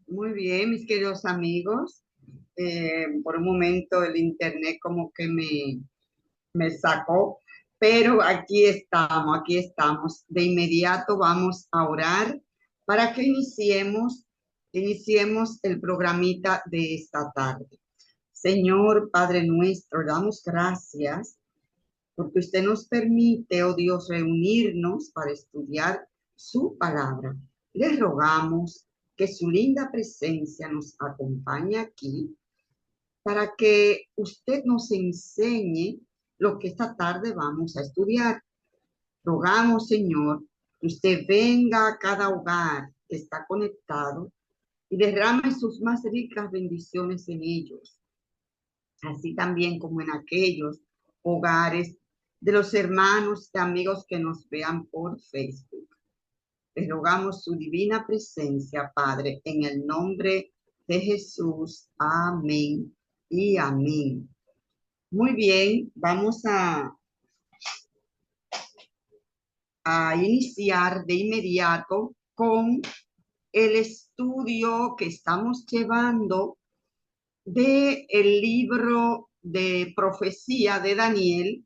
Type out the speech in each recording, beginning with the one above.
Muy bien, mis queridos amigos. Por un momento el internet como que me sacó, pero aquí estamos, aquí estamos. De inmediato vamos a orar para que iniciemos el programita de esta tarde. Señor Padre nuestro, damos gracias porque usted nos permite, oh Dios, reunirnos para estudiar su palabra. Le rogamos que su linda presencia nos acompañe aquí para que usted nos enseñe lo que esta tarde vamos a estudiar. Rogamos, Señor, que usted venga a cada hogar que está conectado y derrame sus más ricas bendiciones en ellos, así también como en aquellos hogares de los hermanos y amigos que nos vean por Facebook. Les rogamos su divina presencia, Padre, en el nombre de Jesús. Amén y amén. Muy bien, vamos a iniciar de inmediato con el estudio que estamos llevando de el libro de profecía de Daniel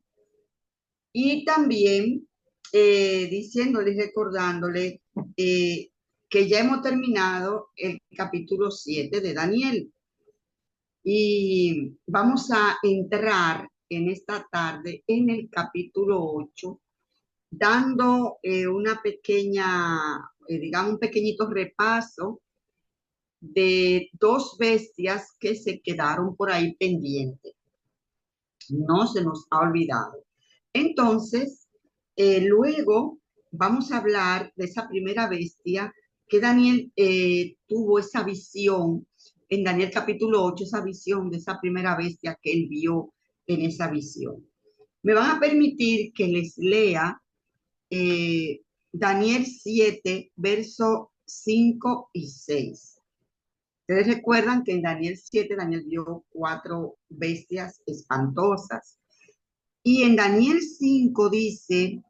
y también diciéndole y recordándole que ya hemos terminado el capítulo 7 de Daniel y vamos a entrar en esta tarde en el capítulo 8 dando una pequeña, digamos, un pequeñito repaso de dos bestias que se quedaron por ahí pendientes. No se nos ha olvidado. Entonces, luego vamos a hablar de esa primera bestia que Daniel tuvo esa visión en Daniel capítulo 8, esa visión de esa primera bestia que él vio en esa visión. Me van a permitir que les lea Daniel 7, verso 5 y 6. Ustedes recuerdan que en Daniel 7, Daniel vio cuatro bestias espantosas. Y en Daniel 5 dice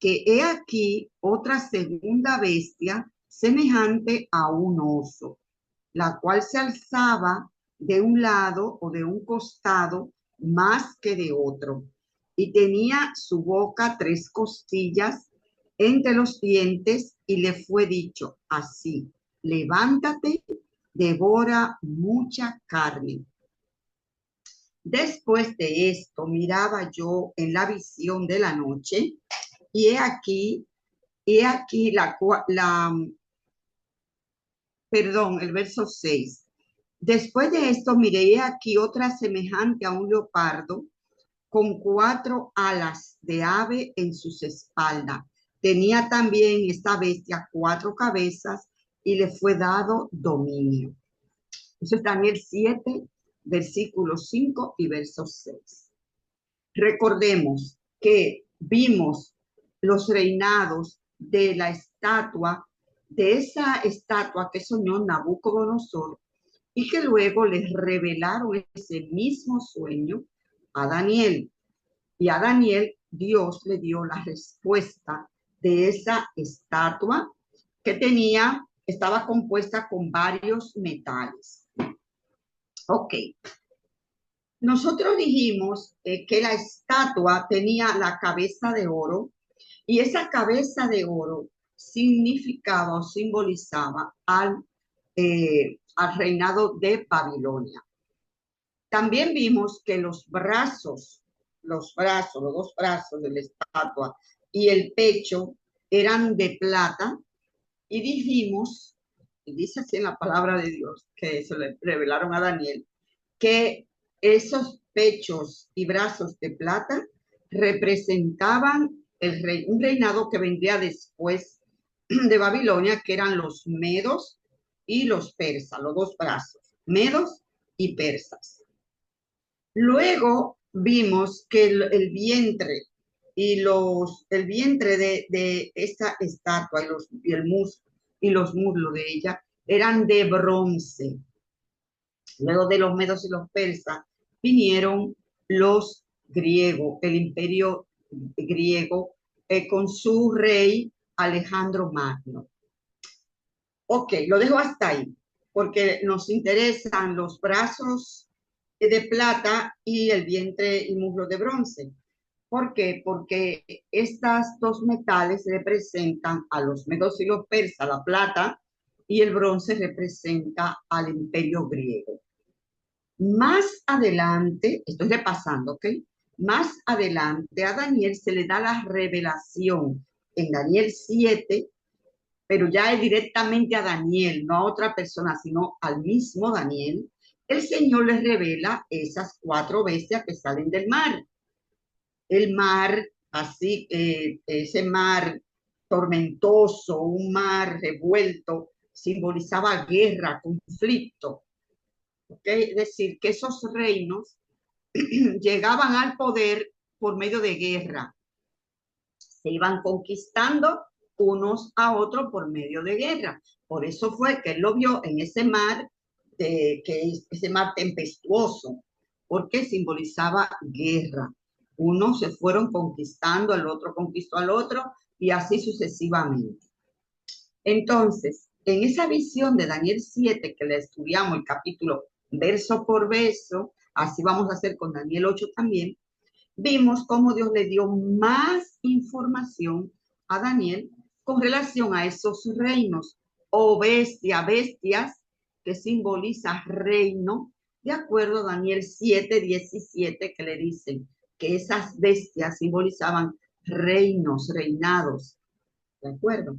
que he aquí otra segunda bestia semejante a un oso, la cual se alzaba de un lado o de un costado más que de otro, y tenía su boca tres costillas entre los dientes, y le fue dicho así: levántate, devora mucha carne. Después de esto miraba yo en la visión de la noche, y he aquí perdón, el verso 6. Después de esto miré aquí otra semejante a un leopardo, con cuatro alas de ave en sus espaldas. Tenía también esta bestia cuatro cabezas, y le fue dado dominio. Eso es Daniel 7, versículos 5 y verso 6. Recordemos que vimos los reinados de la estatua, de esa estatua que soñó Nabucodonosor, y que luego les revelaron ese mismo sueño a Daniel. Y a Daniel Dios le dio la respuesta de esa estatua que estaba compuesta con varios metales. Ok, nosotros dijimos que la estatua tenía la cabeza de oro, y esa cabeza de oro significaba o simbolizaba al reinado de Babilonia. También vimos que los dos brazos de la estatua y el pecho eran de plata, y dijimos, y dice así en la palabra de Dios, que se le revelaron a Daniel, que esos pechos y brazos de plata representaban un reinado que vendría después de Babilonia, que eran los medos y los persas, los dos brazos, medos y persas. Luego vimos que el vientre el vientre de esta estatua y los muslos de ella eran de bronce. Luego de los medos y los persas vinieron los griegos, el imperio griego, con su rey Alejandro Magno. Ok, lo dejo hasta ahí. porque nos interesan los brazos de plata y el vientre y muslo de bronce. ¿Por qué? Porque estas dos metales representan a los medos y los persas, la plata, y el bronce representa al imperio griego. Más adelante, estoy repasando, ¿ok? Más adelante a Daniel se le da la revelación en Daniel 7, pero ya es directamente a Daniel, no a otra persona, sino al mismo Daniel. El Señor le revela esas cuatro bestias que salen del mar. El mar, así, ese mar tormentoso, un mar revuelto, simbolizaba guerra, conflicto. ¿Okay? Es decir, que esos reinos llegaban al poder por medio de guerra. Se iban conquistando unos a otros por medio de guerra. Por eso fue que él lo vio en ese mar, ese mar tempestuoso, porque simbolizaba guerra. Unos se fueron conquistando, el otro conquistó al otro, y así sucesivamente. Entonces, en esa visión de Daniel 7, que le estudiamos el capítulo verso por verso, así vamos a hacer con Daniel 8 también, vimos cómo Dios le dio más información a Daniel con relación a esos reinos o bestias, que simboliza reino, de acuerdo a Daniel 7:17, que le dicen que esas bestias simbolizaban reinos, reinados. ¿De acuerdo?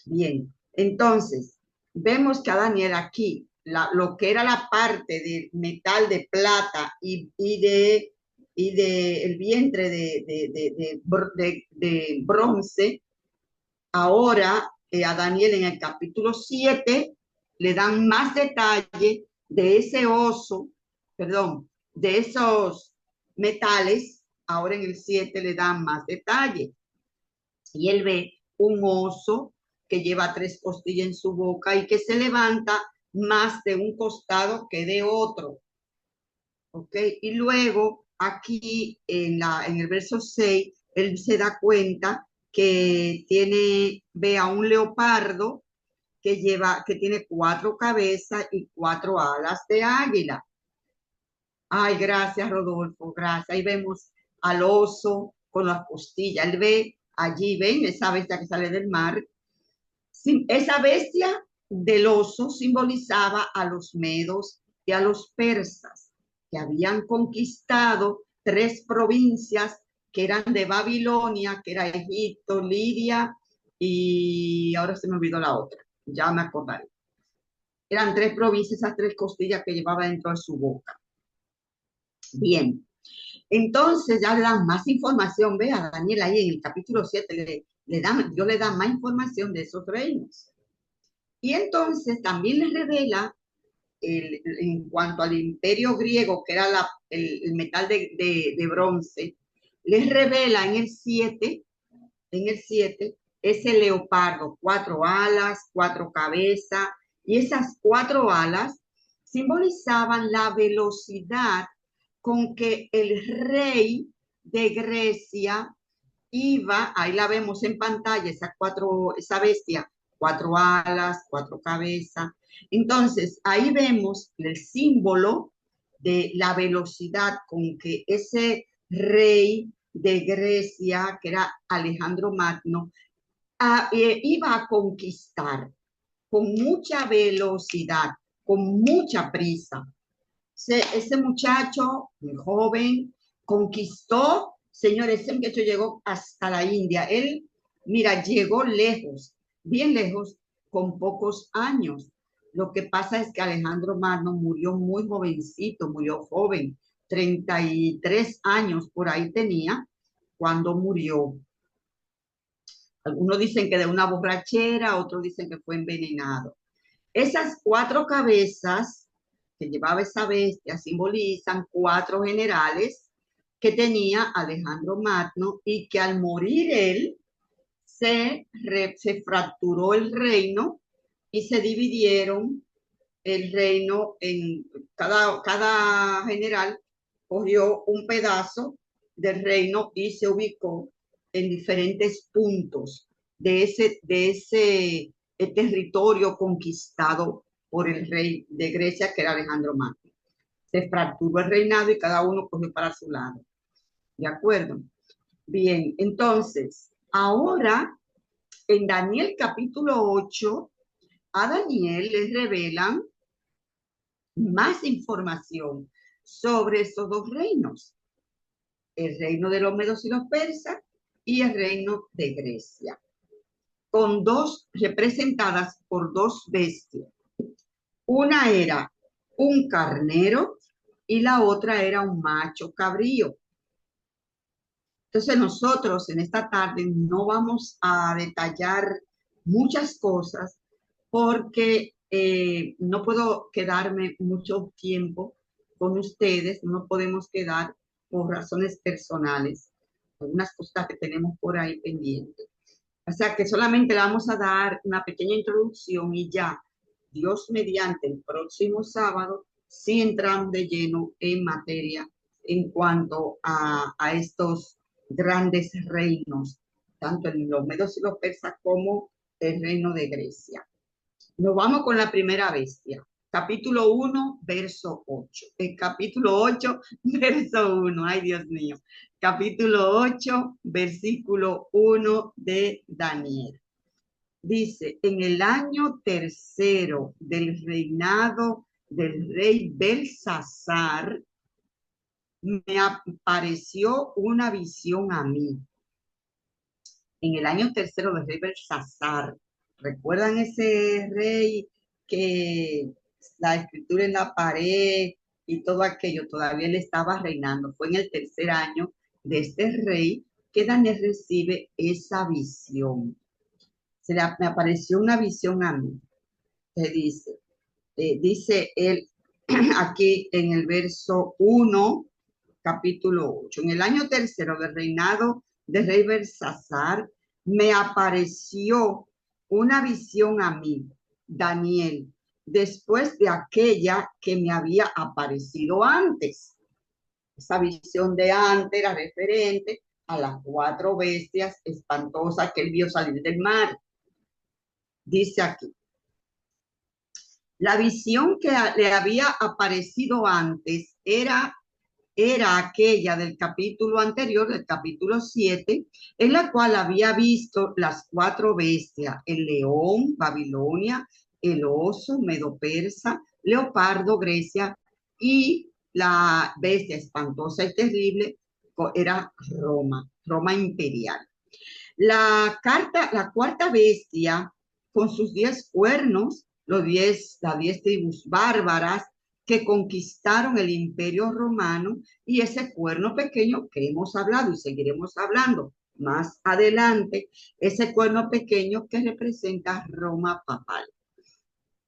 Bien, entonces, vemos que a Daniel aquí, lo que era la parte de metal de plata y de el vientre de bronce, ahora a Daniel en el capítulo 7 le dan más detalle de ese oso, perdón, de esos metales, ahora en el 7 le dan más detalle. Y él ve un oso que lleva 3 costillas en su boca y que se levanta más de un costado que de otro. ¿Ok? Y luego aquí en el verso 6, él se da cuenta que ve a un leopardo que tiene 4 cabezas y 4 alas de águila. Ay, gracias, Rodolfo, gracias. Ahí vemos al oso con las costillas. Él ve allí, ven esa bestia que sale del mar. Esa bestia del oso simbolizaba a los medos y a los persas, que habían conquistado 3 provincias que eran de Babilonia, que era Egipto, Lidia, y ahora se me olvidó la otra, ya me acordaré. Eran 3 provincias, esas 3 costillas que llevaba dentro de su boca. Bien, entonces ya le dan más información, ve a Daniel ahí en el capítulo 7, Dios le da más información de esos reinos. Y entonces también les revela, en cuanto al imperio griego, que era el metal de bronce, les revela en el 7, ese leopardo, 4 alas, 4 cabezas, y esas 4 alas simbolizaban la velocidad con que el rey de Grecia iba, ahí la vemos en pantalla, esa bestia, 4 alas, 4 cabezas. Entonces, ahí vemos el símbolo de la velocidad con que ese rey de Grecia, que era Alejandro Magno, iba a conquistar con mucha velocidad, con mucha prisa. Ese muchacho, muy joven, conquistó, señores, ese muchacho llegó hasta la India. Él, mira, llegó lejos, bien lejos, con pocos años. Lo que pasa es que Alejandro Magno murió muy jovencito, murió joven, 33 años por ahí tenía cuando murió. Algunos dicen que de una borrachera, otros dicen que fue envenenado. Esas 4 cabezas que llevaba esa bestia simbolizan 4 generales que tenía Alejandro Magno y que al morir él se fracturó el reino y se dividieron el reino en cada general cogió un pedazo del reino y se ubicó en diferentes puntos de ese territorio conquistado por el rey de Grecia, que era Alejandro Magno. Se fracturó el reinado y cada uno cogió para su lado. ¿De acuerdo? Bien, entonces, ahora en Daniel capítulo 8, a Daniel le revelan más información sobre esos dos reinos, el reino de los medos y los persas y el reino de Grecia, con dos representadas por dos bestias. Una era un carnero y la otra era un macho cabrío. Entonces nosotros en esta tarde no vamos a detallar muchas cosas porque no puedo quedarme mucho tiempo con ustedes, no podemos quedar por razones personales, algunas cosas que tenemos por ahí pendientes. O sea que solamente le vamos a dar una pequeña introducción y ya, Dios mediante el próximo sábado, sí entramos de lleno en materia en cuanto a estos grandes reinos, tanto en los medos y los persas como el reino de Grecia. Nos vamos con la primera bestia. Capítulo 1, verso 8. El capítulo 8, verso 1. Ay, Dios mío. Capítulo 8, versículo 1 de Daniel. Dice, en el año tercero del reinado del rey Belsasar, me apareció una visión a mí. En el año tercero del rey Belsasar, ¿recuerdan ese rey que la escritura en la pared y todo aquello? Todavía él estaba reinando. Fue en el tercer año de este rey que Daniel recibe esa visión. Me apareció una visión a mí. Se dice él aquí en el verso 1, capítulo 8. En el año tercero del reinado del rey Belsasar, me apareció una visión a mí, Daniel, después de aquella que me había aparecido antes. Esa visión de antes era referente a las cuatro bestias espantosas que él vio salir del mar. Dice aquí, la visión que le había aparecido antes era aquella del capítulo anterior, del capítulo 7, en la cual había visto las cuatro bestias, el león, Babilonia, el oso, Medo-Persa, leopardo, Grecia, y la bestia espantosa y terrible era Roma, Roma imperial. La cuarta bestia, con sus 10 cuernos, las 10 tribus bárbaras que conquistaron el imperio romano, y ese cuerno pequeño que hemos hablado y seguiremos hablando más adelante, ese cuerno pequeño que representa Roma papal.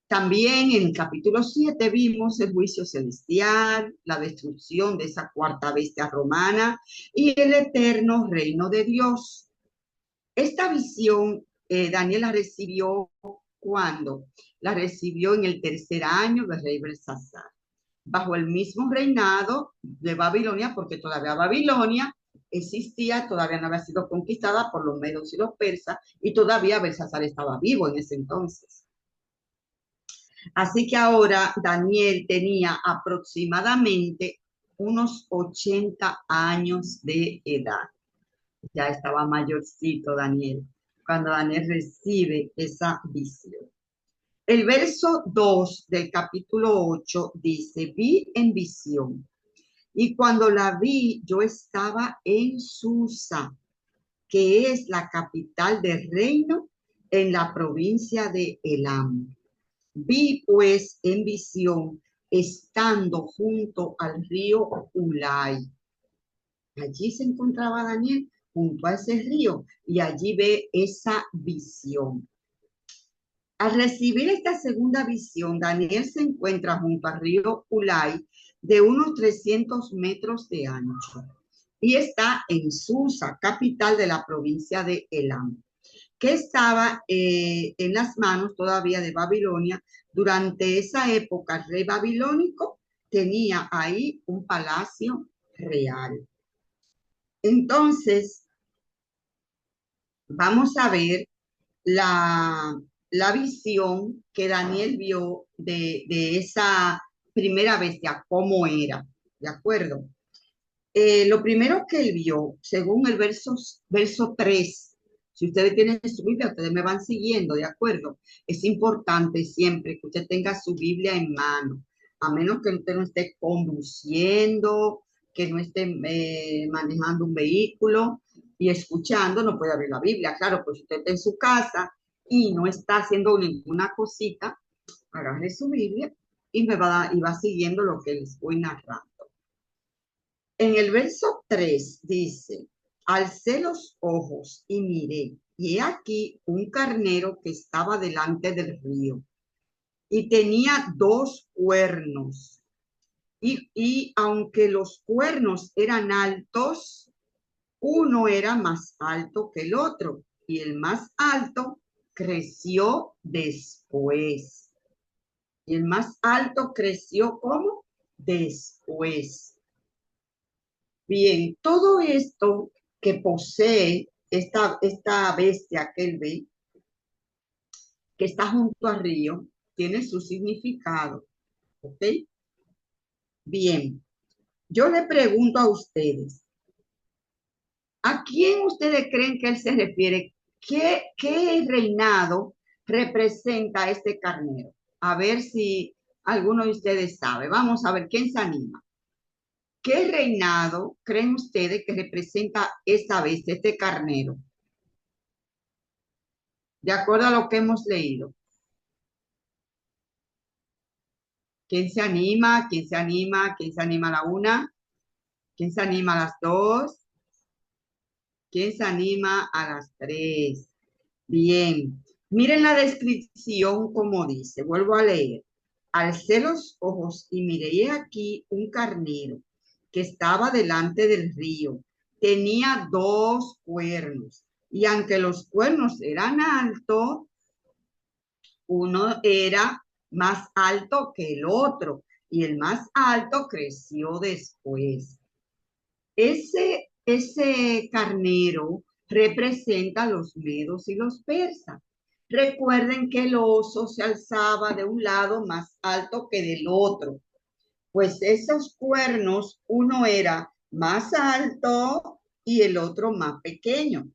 También en el capítulo 7 vimos el juicio celestial, la destrucción de esa cuarta bestia romana y el eterno reino de Dios. Esta visión Daniel la recibió cuando la recibió en el tercer año del rey Belsasar, bajo el mismo reinado de Babilonia, porque todavía Babilonia existía, todavía no había sido conquistada por los medos y los persas, y todavía Belsasar estaba vivo en ese entonces. Así que ahora Daniel tenía aproximadamente unos 80 años de edad. Ya estaba mayorcito Daniel, cuando Daniel recibe esa visión. El verso 2 del capítulo 8 dice, vi en visión, y cuando la vi, yo estaba en Susa, que es la capital del reino en la provincia de Elam. Vi pues en visión, estando junto al río Ulai. Allí se encontraba Daniel junto a ese río y allí ve esa visión. Al recibir esta segunda visión, Daniel se encuentra junto al río Ulai de unos 300 metros de ancho y está en Susa, capital de la provincia de Elam, que estaba en las manos todavía de Babilonia. Durante esa época, el rey babilónico tenía ahí un palacio real. Entonces, vamos a ver la visión que Daniel vio de esa primera bestia, cómo era, ¿de acuerdo? Lo primero que él vio, según el verso 3, si ustedes tienen su Biblia, ustedes me van siguiendo, ¿de acuerdo? Es importante siempre que usted tenga su Biblia en mano, a menos que usted no esté conduciendo, que no esté manejando un vehículo y escuchando, no puede abrir la Biblia. Claro, pues si usted está en su casa y no está haciendo ninguna cosita, agarre su Biblia y y va siguiendo lo que les voy narrando. En el verso 3 dice, alcé los ojos y miré, y he aquí un carnero que estaba delante del río, y tenía dos cuernos, y aunque los cuernos eran altos, uno era más alto que el otro, y el más alto creció después. Y el más alto creció como después. Bien, todo esto que posee esta bestia que él ve, que está junto al río, tiene su significado, ¿ok? Bien, yo le pregunto a ustedes, ¿a quién ustedes creen que él se refiere? ¿Qué reinado representa este carnero? A ver si alguno de ustedes sabe. Vamos a ver, ¿quién se anima? ¿Qué reinado creen ustedes que representa esta bestia, este carnero? De acuerdo a lo que hemos leído. ¿Quién se anima? ¿Quién se anima? ¿Quién se anima a la una? ¿Quién se anima a las dos? ¿Quién se anima a las tres? Bien. Miren la descripción como dice. Vuelvo a leer. Alcé los ojos y miré aquí un carnero que estaba delante del río. Tenía dos cuernos y aunque los cuernos eran altos, uno era más alto que el otro y el más alto creció después. Ese carnero representa a los medos y los persas. Recuerden que el oso se alzaba de un lado más alto que del otro, pues esos cuernos, uno era más alto y el otro más pequeño,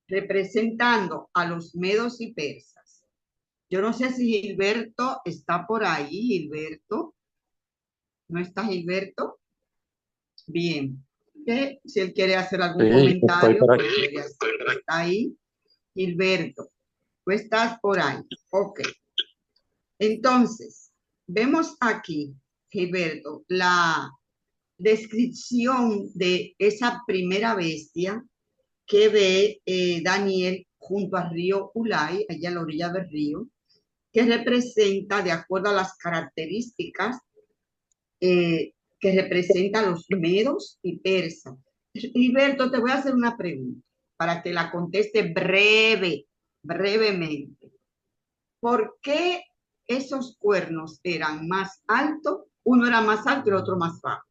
representando a los medos y persas. Yo no sé si Gilberto está por ahí, Gilberto. ¿No está Gilberto? Bien. Que si él quiere hacer algún Sí, estoy comentario, por pues aquí. puede hacer. Está ahí, Gilberto. Tú estás por ahí. Ok. Entonces, vemos aquí, Gilberto, la descripción de esa primera bestia que ve Daniel junto al río Ulai, allá a la orilla del río, que representa, de acuerdo a las características, que representa a los medos y persas. Gilberto, te voy a hacer una pregunta para que la conteste brevemente. ¿Por qué esos cuernos eran más altos? Uno era más alto y el otro más bajo.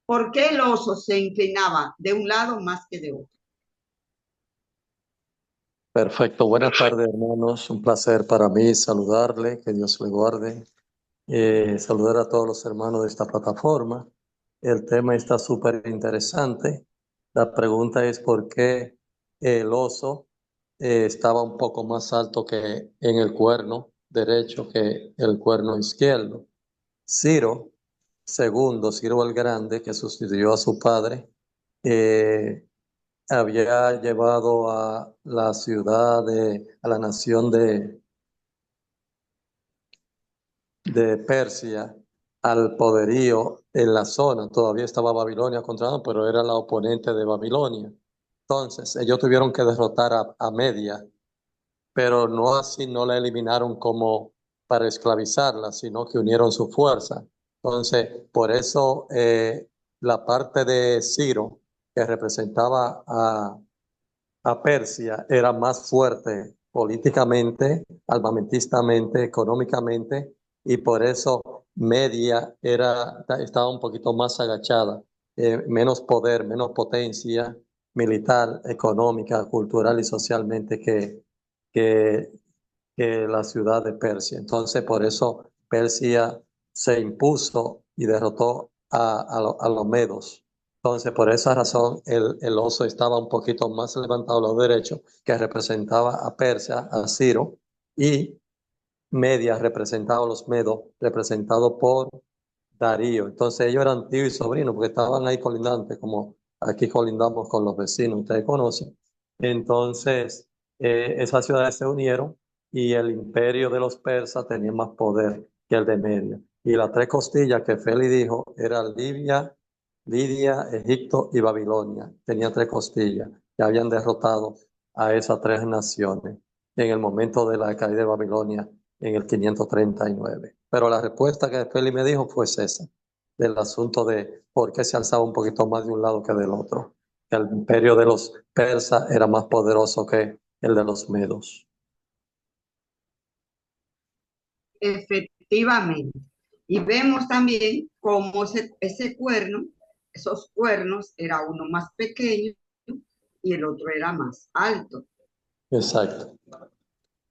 ¿Por qué el oso se inclinaba de un lado más que de otro? Perfecto. Buenas tardes, hermanos. Un placer para mí saludarle. Que Dios le guarde. Saludar a todos los hermanos de esta plataforma. El tema está súper interesante. La pregunta es por qué el oso estaba un poco más alto que en el cuerno derecho que el cuerno izquierdo. Ciro Ciro el Grande, que sustituyó a su padre, eh, había llevado a la a la nación de Persia al poderío en la zona. Todavía estaba Babilonia contra él, pero era la oponente de Babilonia. Entonces, ellos tuvieron que derrotar a Media, pero no así, no la eliminaron como para esclavizarla, sino que unieron su fuerza. Entonces, por eso la parte de Ciro, que representaba a Persia, era más fuerte políticamente, armamentistamente, económicamente, y por eso Media estaba un poquito más agachada, menos poder, menos potencia militar, económica, cultural y socialmente que, que la ciudad de Persia. Entonces, por eso Persia se impuso y derrotó a los medos. Entonces, por esa razón, el oso estaba un poquito más levantado a los derechos, que representaba a Persia, a Ciro, y Media representaba a los medos, representado por Darío. Entonces, ellos eran tío y sobrino, porque estaban ahí colindantes, como aquí colindamos con los vecinos, ustedes conocen. Entonces, esas ciudades se unieron y el imperio de los persas tenía más poder que el de Media. Y las tres costillas que Feli dijo eran Libia, Lidia, Egipto y Babilonia. Tenía tres costillas que habían derrotado a esas tres naciones en el momento de la caída de Babilonia en el 539. Pero la respuesta que Feli me dijo fue esa, del asunto de por qué se alzaba un poquito más de un lado que del otro. Que el imperio de los persas era más poderoso que el de los medos. Efectivamente. Y vemos también cómo ese cuerno, esos cuernos, era uno más pequeño y el otro era más alto. Exacto.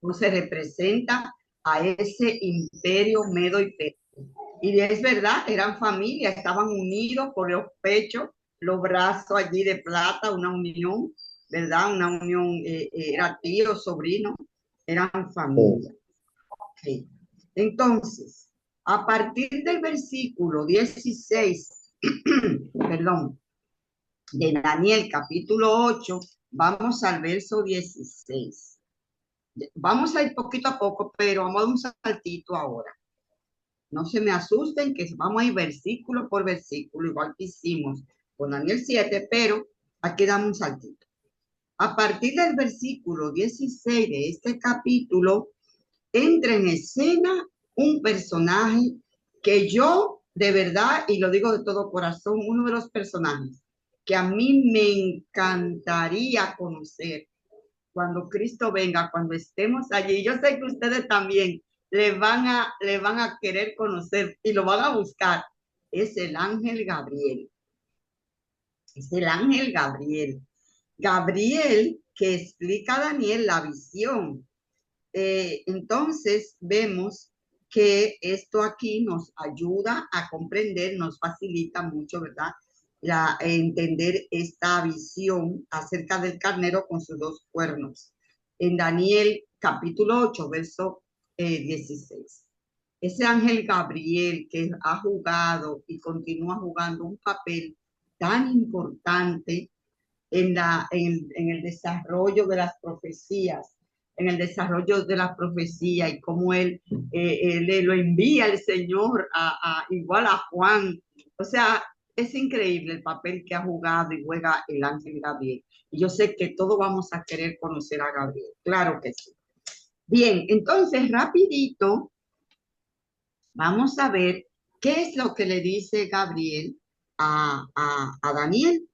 Entonces representa a ese imperio medo y persa. Y es verdad, eran familia, estaban unidos por los pechos, los brazos allí de plata, una unión, ¿verdad? Una unión, era tío, sobrino, eran familia. Okay. Entonces, a partir del versículo 16, perdón, de Daniel capítulo 8, vamos al verso 16. Vamos a ir poquito a poco, pero vamos a dar un saltito ahora. No se me asusten que vamos a ir versículo por versículo, igual que hicimos con Daniel 7, pero aquí damos un saltito. A partir del versículo 16 de este capítulo, entra en escena un personaje que yo, de verdad, y lo digo de todo corazón, uno de los personajes que a mí me encantaría conocer cuando Cristo venga, cuando estemos allí. Yo sé que ustedes también le van a querer conocer y lo van a buscar. Es el ángel Gabriel. Es el ángel Gabriel. Gabriel que explica a Daniel la visión. Entonces vemos que esto aquí nos ayuda a comprender, nos facilita mucho, ¿verdad? Entender esta visión acerca del carnero con sus dos cuernos. En Daniel capítulo 8, verso 16. Ese ángel Gabriel que ha jugado y continúa jugando un papel tan importante en el desarrollo de las profecías, en el desarrollo de la profecía y cómo él le lo envía el Señor igual a Juan. O sea, es increíble el papel que ha jugado y juega el ángel Gabriel. Y yo sé que todos vamos a querer conocer a Gabriel. Claro que sí. Bien, entonces, rapidito, vamos a ver qué es lo que le dice Gabriel a Daniel.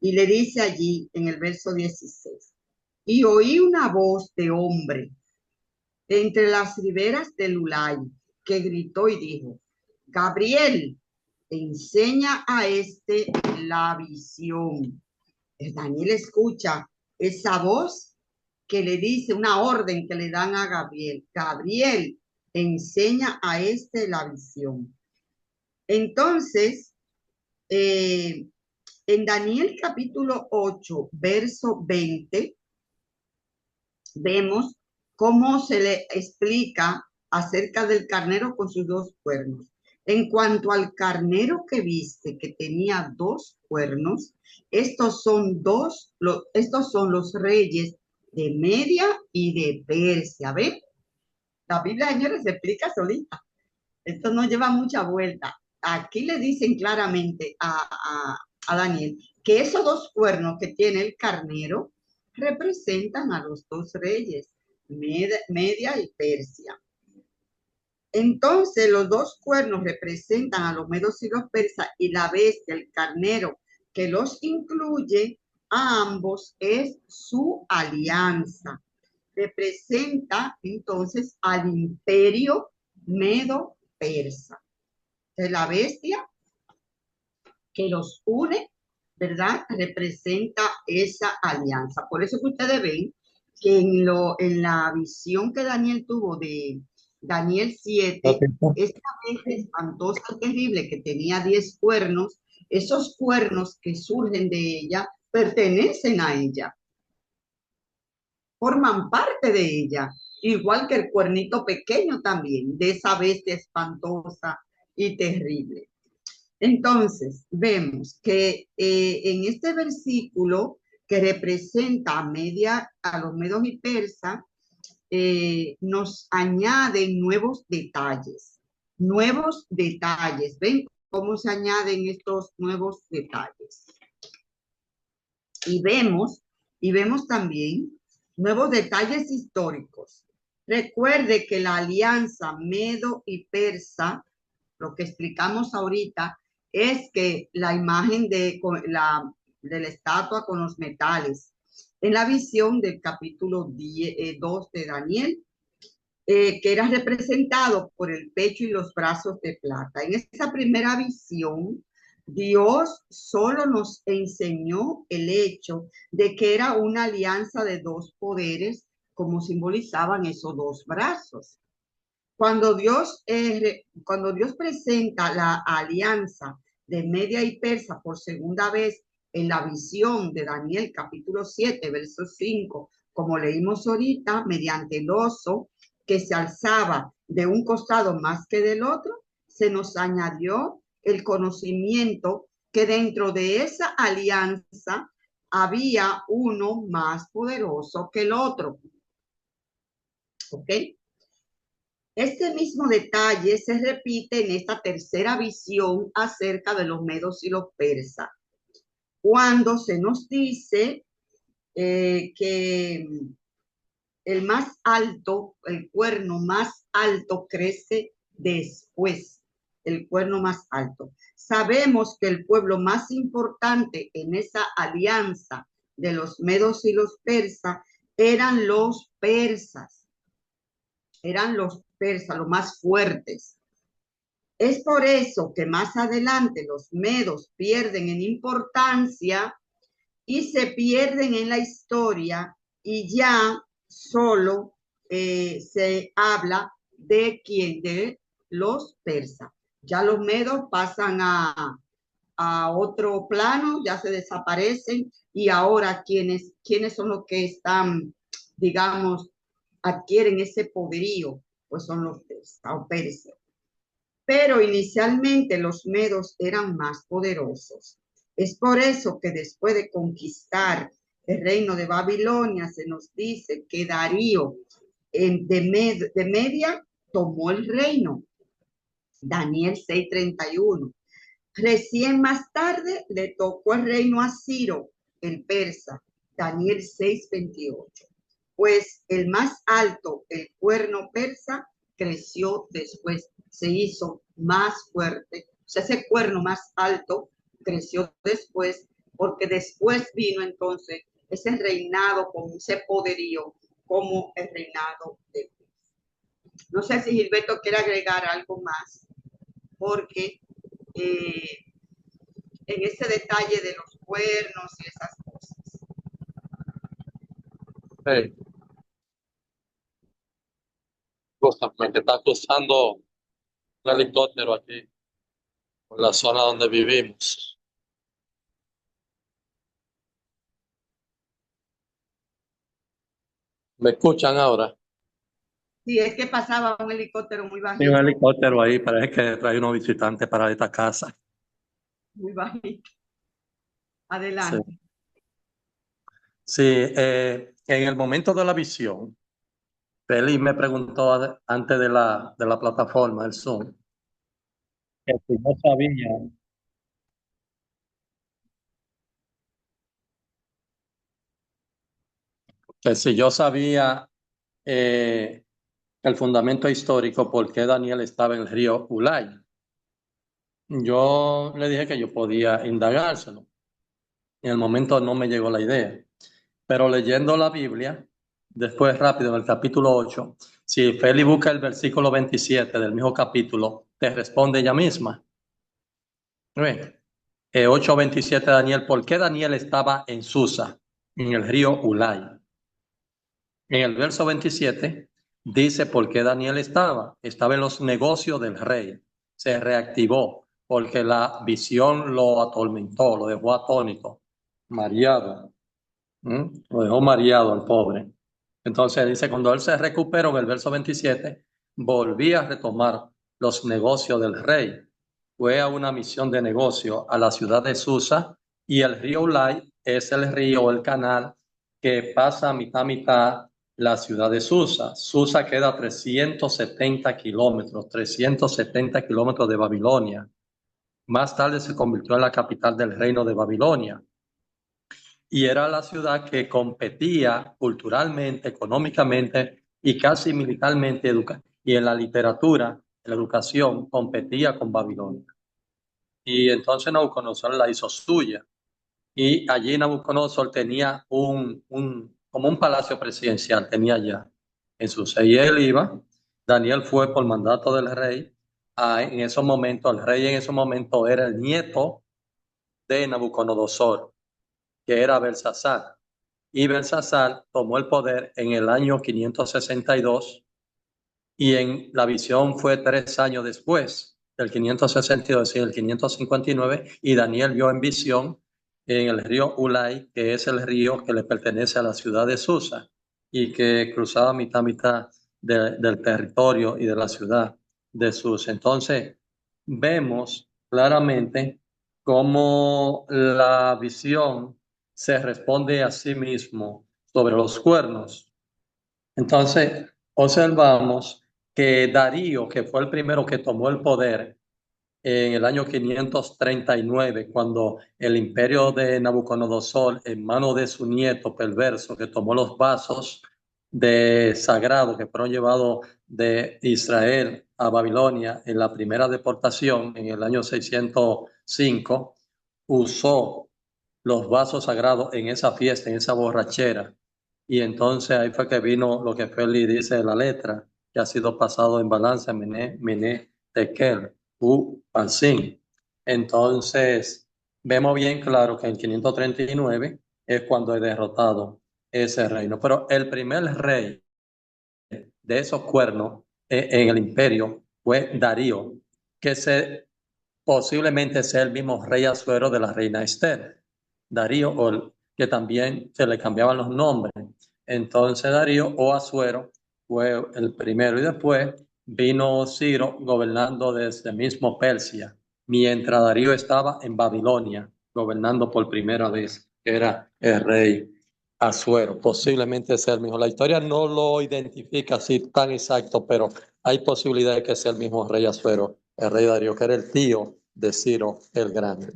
Y le dice allí en el verso 16, y oí una voz de hombre entre las riberas del Ulai que gritó y dijo, Gabriel, enseña a este la visión. Daniel escucha esa voz que le dice una orden que le dan a Gabriel. Gabriel, enseña a este la visión. Entonces, en Daniel capítulo 8, verso 20, vemos cómo se le explica acerca del carnero con sus dos cuernos. En cuanto al carnero que viste, que tenía dos cuernos, estos son los reyes de Media y de Persia. ¿Ven? La Biblia, señores, se explica solita. Esto no lleva mucha vuelta. Aquí le dicen claramente a Daniel que esos dos cuernos que tiene el carnero representan a los dos reyes, Media y Persia. Entonces los dos cuernos representan a los medos y los persas y la bestia, el carnero que los incluye a ambos es su alianza. Representa entonces al imperio medo persa. Entonces la bestia que los une, ¿verdad? Representa esa alianza. Por eso que ustedes ven que en la visión que Daniel tuvo de Daniel 7, Ok. esta bestia espantosa, terrible, que tenía 10 cuernos, esos cuernos que surgen de ella pertenecen a ella, forman parte de ella, igual que el cuernito pequeño también, de esa bestia espantosa y terrible. Entonces, vemos que en este versículo que representa a los medos y persas, nos añaden nuevos detalles. ¿Ven cómo se añaden estos nuevos detalles? Y vemos, y vemos también nuevos detalles históricos. Recuerde que la alianza medo y persa, lo que explicamos ahorita, es que la imagen de la estatua con los metales, en la visión del capítulo 2 de Daniel, que era representado por el pecho y los brazos de plata. En esa primera visión, Dios solo nos enseñó el hecho de que era una alianza de dos poderes, como simbolizaban esos dos brazos. Cuando Dios presenta la alianza de Media y Persa por segunda vez en la visión de Daniel capítulo 7, verso 5, como leímos ahorita, mediante el oso que se alzaba de un costado más que del otro, se nos añadió el conocimiento que dentro de esa alianza había uno más poderoso que el otro. ¿Ok? Este mismo detalle se repite en esta tercera visión acerca de los medos y los persas, cuando se nos dice que el más alto, el cuerno más alto crece después, el cuerno más alto. Sabemos que el pueblo más importante en esa alianza de los medos y los persas eran los persas, los más fuertes. Es por eso que más adelante los medos pierden en importancia y se pierden en la historia y ya solo se habla de quién, de los persas. Ya los medos pasan a otro plano, ya se desaparecen y ahora quiénes son los que están, digamos, adquieren ese poderío, pues son los persas o persas. Pero inicialmente los medos eran más poderosos. Es por eso que después de conquistar el reino de Babilonia, se nos dice que Darío de Media tomó el reino. Daniel 6:31. Recién más tarde le tocó el reino a Ciro, el persa. Daniel 6:28. Pues el más alto, el cuerno persa, creció después, se hizo más fuerte. O sea, ese cuerno más alto creció después, porque después vino entonces ese reinado con ese poderío como el reinado de Dios. No sé si Gilberto quiere agregar algo más, porque eh, en ese detalle de los cuernos y esas cosas. Hey, justamente está cruzando un helicóptero aquí, por la zona donde vivimos. ¿Me escuchan ahora? Sí, es que pasaba un helicóptero Hay un helicóptero ahí, parece que trae unos visitantes para esta casa. muy bajito. Sí, Adelante. sí, en el momento de la visión, Félix me preguntó antes de la plataforma, el Zoom, que si yo sabía, que si yo sabía el fundamento histórico por qué Daniel estaba en el río Ulay. Yo le dije que yo podía indagárselo. En el momento no me llegó la idea. Pero leyendo la Biblia, después rápido en el capítulo 8, si Feli busca el versículo 27 del mismo capítulo, te responde ella misma. 8:27 Daniel, ¿por qué Daniel estaba en Susa, en el río Ulay? En el verso 27 dice por qué Daniel estaba en los negocios del rey. Se reactivó porque la visión lo atormentó, lo dejó atónito, mareado. Lo dejó mareado al pobre. Entonces dice, cuando él se recuperó en el verso 27, volvía a retomar los negocios del rey. Fue a una misión de negocio a la ciudad de Susa, y el río Ulai es el río, el canal que pasa a mitad la ciudad de Susa. Susa queda a 370 kilómetros de Babilonia. Más tarde se convirtió en la capital del reino de Babilonia. Y era la ciudad que competía culturalmente, económicamente y casi militarmente, y en la literatura, en la educación, competía con Babilonia. Y entonces Nabucodonosor la hizo suya. Y allí Nabucodonosor tenía como un palacio presidencial, tenía ya en su y él iba. Daniel fue por mandato del rey. En esos momentos, el rey en ese momento era el nieto de Nabucodonosor, que era Belsasar. Y Belsasar tomó el poder en el año 562, y en la visión fue 3 años después del 562 y el 559, y Daniel vio en visión en el río Ulai, que es el río que le pertenece a la ciudad de Susa y que cruzaba mitad del territorio y de la ciudad de Susa. Entonces vemos claramente cómo la visión se responde a sí mismo sobre los cuernos. Entonces, observamos que Darío, que fue el primero que tomó el poder en el año 539, cuando el imperio de Nabucodonosor, en manos de su nieto perverso, que tomó los vasos de sagrado que fueron llevados de Israel a Babilonia en la primera deportación en el año 605, usó los vasos sagrados en esa fiesta, en esa borrachera. Y entonces ahí fue que vino lo que Feli dice de la letra, que ha sido pasado en balanza, mené, tekel, Pansin. Entonces, vemos bien claro que en 539 es cuando es derrotado ese reino. Pero el primer rey de esos cuernos en el imperio fue Darío, que posiblemente sea el mismo rey Asuero de la reina Esther. Darío, que también se le cambiaban los nombres. Entonces Darío o Asuero fue el primero, y después vino Ciro gobernando desde mismo Persia, mientras Darío estaba en Babilonia, gobernando por primera vez, que era el rey Asuero. Posiblemente sea el mismo. La historia no lo identifica así tan exacto, pero hay posibilidad de que sea el mismo rey Asuero, el rey Darío, que era el tío de Ciro el Grande.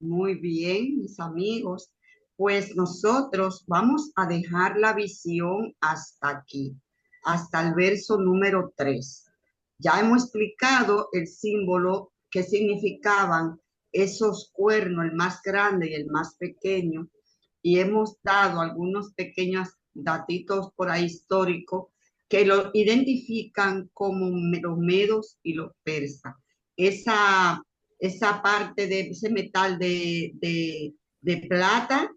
Muy bien, mis amigos. Pues nosotros vamos a dejar la visión hasta aquí, hasta el verso número 3. Ya hemos explicado el símbolo, qué significaban esos cuernos, el más grande y el más pequeño, y hemos dado algunos pequeños datitos por ahí históricos que lo identifican como los medos y los persas. Esa parte de ese metal de plata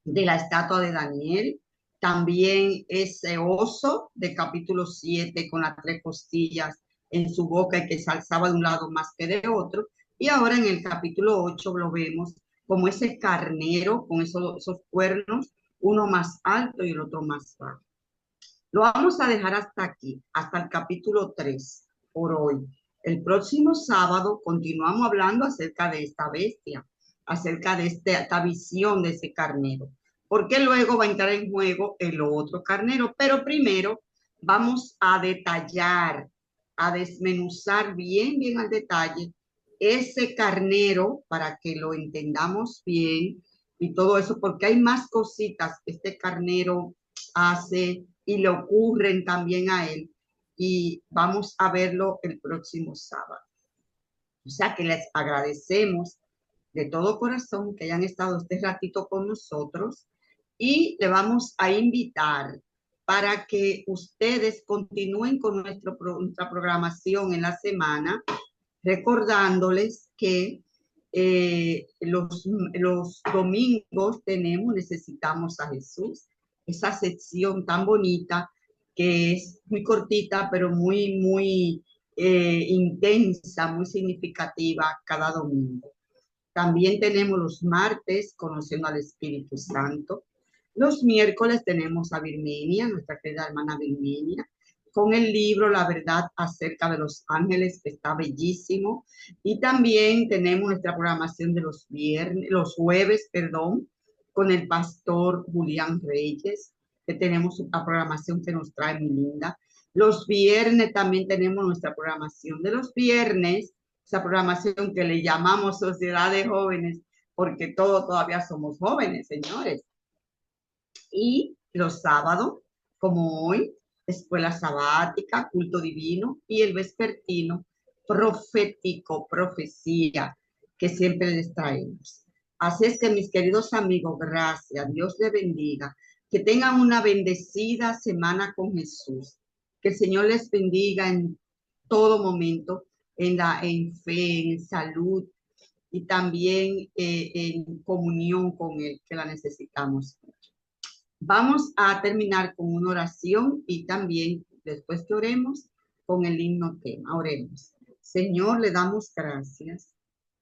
de la estatua de Daniel, también ese oso de capítulo 7 con las 3 costillas en su boca y que se alzaba de un lado más que de otro, y ahora en el capítulo 8 lo vemos como ese carnero con esos cuernos, uno más alto y el otro más bajo. Lo vamos a dejar hasta aquí, hasta el capítulo 3 por hoy. El próximo sábado continuamos hablando acerca de esta bestia, acerca de esta visión de ese carnero, porque luego va a entrar en juego el otro carnero, pero primero vamos a detallar, a desmenuzar bien al detalle ese carnero para que lo entendamos bien y todo eso, porque hay más cositas que este carnero hace y le ocurren también a él, y vamos a verlo el próximo sábado. O sea que les agradecemos de todo corazón que hayan estado este ratito con nosotros, y le vamos a invitar para que ustedes continúen con nuestra programación en la semana, recordándoles que Los domingos necesitamos a Jesús, esa sección tan bonita que es muy cortita, pero muy intensa, muy significativa cada domingo. También tenemos los martes, conociendo al Espíritu Santo. Los miércoles tenemos a Virginia, nuestra querida hermana Virginia, con el libro La verdad acerca de los ángeles, que está bellísimo. Y también tenemos nuestra programación de los jueves, con el pastor Julián Reyes, que tenemos una programación que nos trae muy linda. Los viernes también tenemos nuestra programación de los viernes, esa programación que le llamamos Sociedad de Jóvenes, porque todos todavía somos jóvenes, señores. Y los sábados, como hoy, escuela sabática, culto divino, y el vespertino profético, profecía, que siempre les traemos. Así es que, mis queridos amigos, gracias, Dios les bendiga, que tengan una bendecida semana con Jesús, que el Señor les bendiga en todo momento, en fe, en salud, y también en comunión con Él, que la necesitamos. Vamos a terminar con una oración y también, después que oremos, con el himno tema. Oremos. Señor, le damos gracias.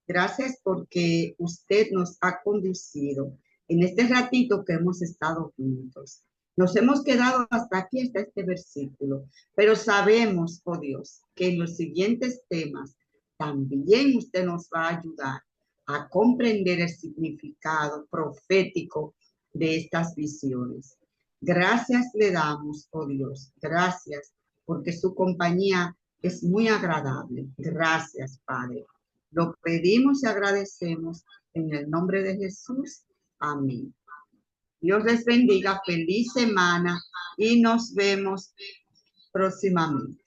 Gracias porque usted nos ha conducido en este ratito que hemos estado juntos. Nos hemos quedado hasta aquí, hasta este versículo, pero sabemos, oh Dios, que en los siguientes temas también usted nos va a ayudar a comprender el significado profético de estas visiones. Gracias le damos, oh Dios, gracias, porque su compañía es muy agradable. Gracias, Padre. Lo pedimos y agradecemos en el nombre de Jesús. Amén. Dios les bendiga, feliz semana y nos vemos próximamente.